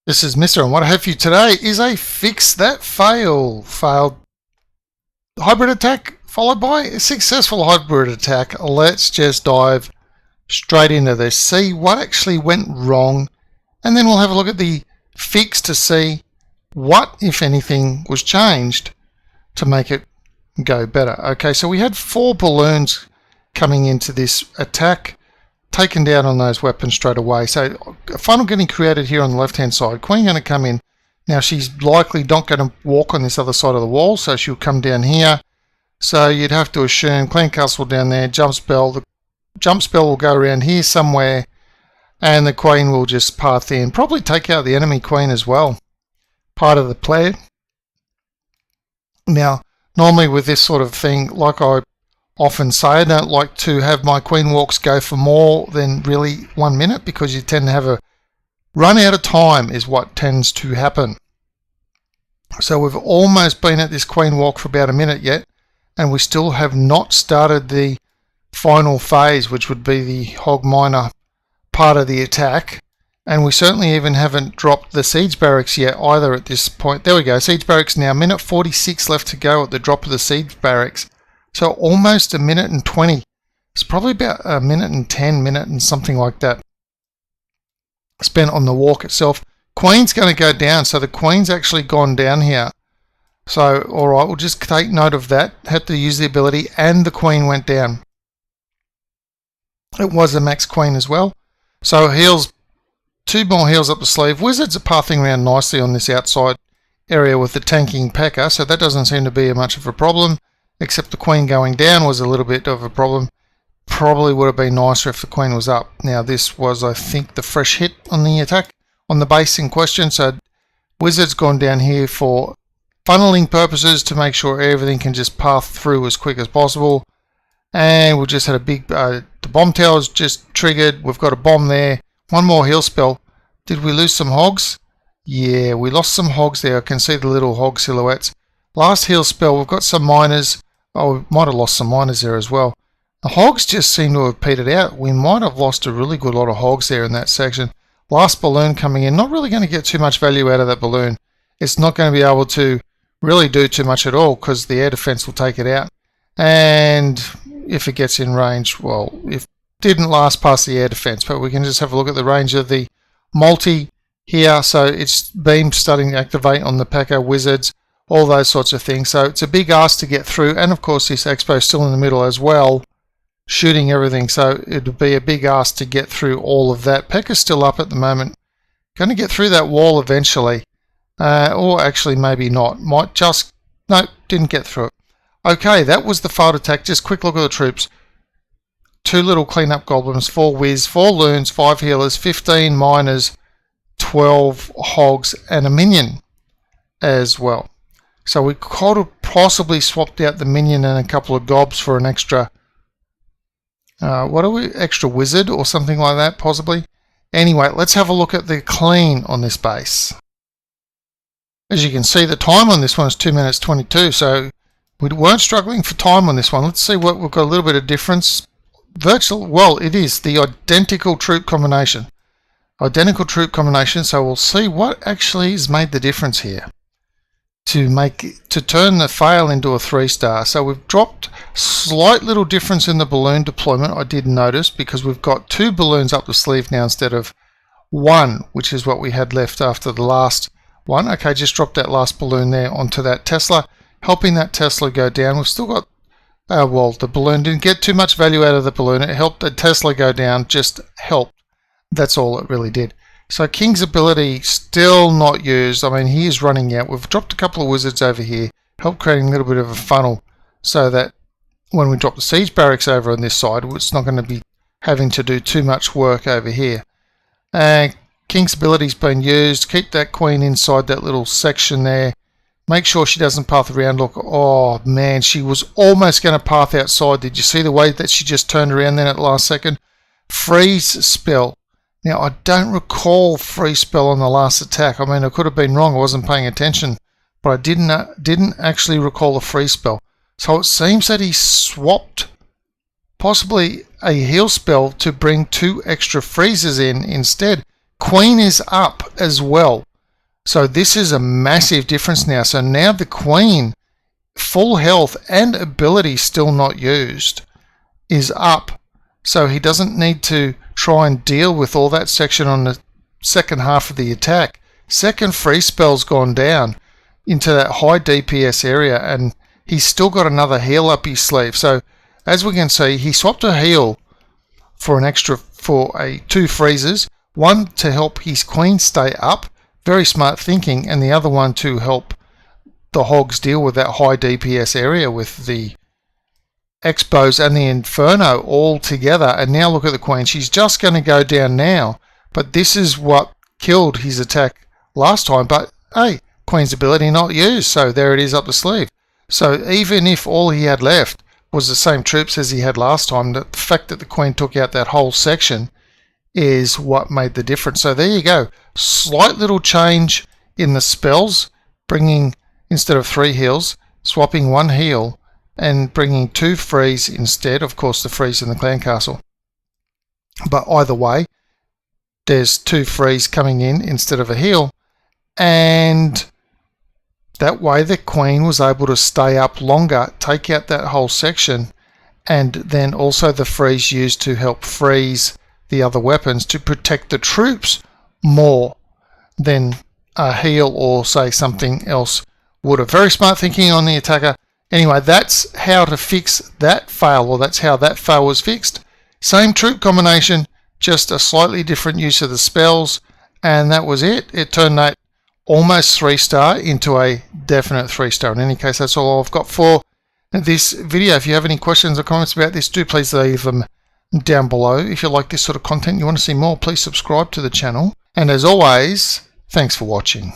This is Mr. and what I have for you today is a fix that failed hybrid attack followed by a successful hybrid attack. Let's just dive straight into this, see what actually went wrong, and then we'll have a look at the fix to see what, if anything, was changed to make it go better. Okay, so we had 4 balloons coming into this attack, taken down on those weapons straight away. So a funnel getting created here on the left hand side. Queen going to come in. Now she's likely not going to walk on this other side of the wall, so she'll come down here. So you'd have to assume clan castle down there, jump spell. The jump spell will go around here somewhere, and the queen will just path in. Probably take out the enemy queen as well. Part of the plan. Now, normally with this sort of thing, like I often say, I don't like to have my queen walks go for more than really 1 minute, because you tend to have a run out of time is what tends to happen. So we've almost been at this queen walk for about a minute yet, and we still have not started the final phase, which would be the hog miner part of the attack. And we certainly even haven't dropped the siege barracks yet either at this point. There we go, siege barracks now, minute 46 left to go at the drop of the siege barracks. So almost a minute and 20. It's probably about a minute and 10, minute and something like that spent on the walk itself. Queen's going to go down, so the queen's actually gone down here. So, alright, we'll just take note of that. Had to use the ability, and the queen went down. It was a max queen as well. So heals, 2 more heals up the sleeve. Wizards are pathing around nicely on this outside area with the tanking P.E.K.K.A, so that doesn't seem to be much of a problem. Except the queen going down was a little bit of a problem. Probably would have been nicer if the queen was up. Now this was, I think, the fresh hit on the attack, on the base in question. So wizard's gone down here for funneling purposes to make sure everything can just path through as quick as possible. And we just had a big, the bomb tower's just triggered. We've got a bomb there. 1 more heal spell. Did we lose some hogs? Yeah, we lost some hogs there. I can see the little hog silhouettes. Last heal spell, we've got some miners. Oh, we might have lost some miners there as well. The hogs just seem to have petered out. We might have lost a really good lot of hogs there in that section. Last balloon coming in. Not really going to get too much value out of that balloon. It's not going to be able to really do too much at all, because the air defense will take it out. And if it gets in range, well, it didn't last past the air defense. But we can just have a look at the range of the multi here. So it's beam starting to activate on the P.E.K.K.A wizards. All those sorts of things. So it's a big ask to get through, and of course this expo is still in the middle as well, shooting everything, so it would be a big ask to get through all of that. P.E.K.K.A's still up at the moment, going to get through that wall eventually, or actually maybe not, might just, no, didn't get through it. Okay, that was the failed attack. Just quick look at the troops. 2 little cleanup goblins, 4 whiz, 4 loons, 5 healers, 15 miners, 12 hogs, and a minion as well. So we could have possibly swapped out the minion and a couple of gobs for an extra, extra wizard or something like that, possibly. Anyway, let's have a look at the clean on this base. As you can see, the time on this one is 2 minutes 22, so we weren't struggling for time on this one. Let's see what we've got a little bit of difference. Well, it is the identical troop combination. Identical troop combination, so we'll see what actually has made the difference here to turn the fail into a 3-star. So we've dropped slight little difference in the balloon deployment, I did notice, because we've got 2 balloons up the sleeve now instead of 1, which is what we had left after the last one. Okay, just drop that last balloon there onto that Tesla, helping that Tesla go down. We've still got, well, the balloon didn't get too much value out of the balloon. It helped the Tesla go down, just helped. That's all it really did. So King's ability still not used. I mean, he is running out. We've dropped a couple of wizards over here, helped creating a little bit of a funnel, so that when we drop the siege barracks over on this side, it's not going to be having to do too much work over here. King's ability's been used. Keep that queen inside that little section there. Make sure she doesn't path around. Look, oh man, she was almost going to path outside. Did you see the way that she just turned around then at the last second? Freeze spell. Now, I don't recall free spell on the last attack. I mean, I could have been wrong. I wasn't paying attention. But I didn't actually recall a free spell. So it seems that he swapped possibly a heal spell to bring 2 extra freezes in instead. Queen is up as well. So this is a massive difference now. So now the queen, full health and ability still not used, is up. So he doesn't need to try and deal with all that section on the second half of the attack. Second freeze spell's gone down into that high DPS area, and he's still got another heal up his sleeve. So as we can see, he swapped a heal for an extra, for two freezes, one to help his queen stay up, very smart thinking, and the other one to help the hogs deal with that high DPS area with the Expos and the Inferno all together. And now look at the queen, she's just going to go down now, but this is what killed his attack last time. But hey, queen's ability not used, so there it is up the sleeve. So even if all he had left was the same troops as he had last time, the fact that the queen took out that whole section is what made the difference. So there you go, slight little change in the spells, bringing, instead of 3 heals, swapping 1 heal and bringing 2 freeze instead, of course the freeze in the clan castle. But either way, there's 2 freeze coming in instead of a heal, and that way the queen was able to stay up longer, take out that whole section, and then also the freeze used to help freeze the other weapons to protect the troops more than a heal or say something else would have. Very smart thinking on the attacker. Anyway, that's how to fix that fail, or that's how that fail was fixed. Same troop combination, just a slightly different use of the spells, and that was it. It turned that almost 3-star into a definite 3-star. In any case, that's all I've got for this video. If you have any questions or comments about this, do please leave them down below. If you like this sort of content, you want to see more, please subscribe to the channel. And as always, thanks for watching.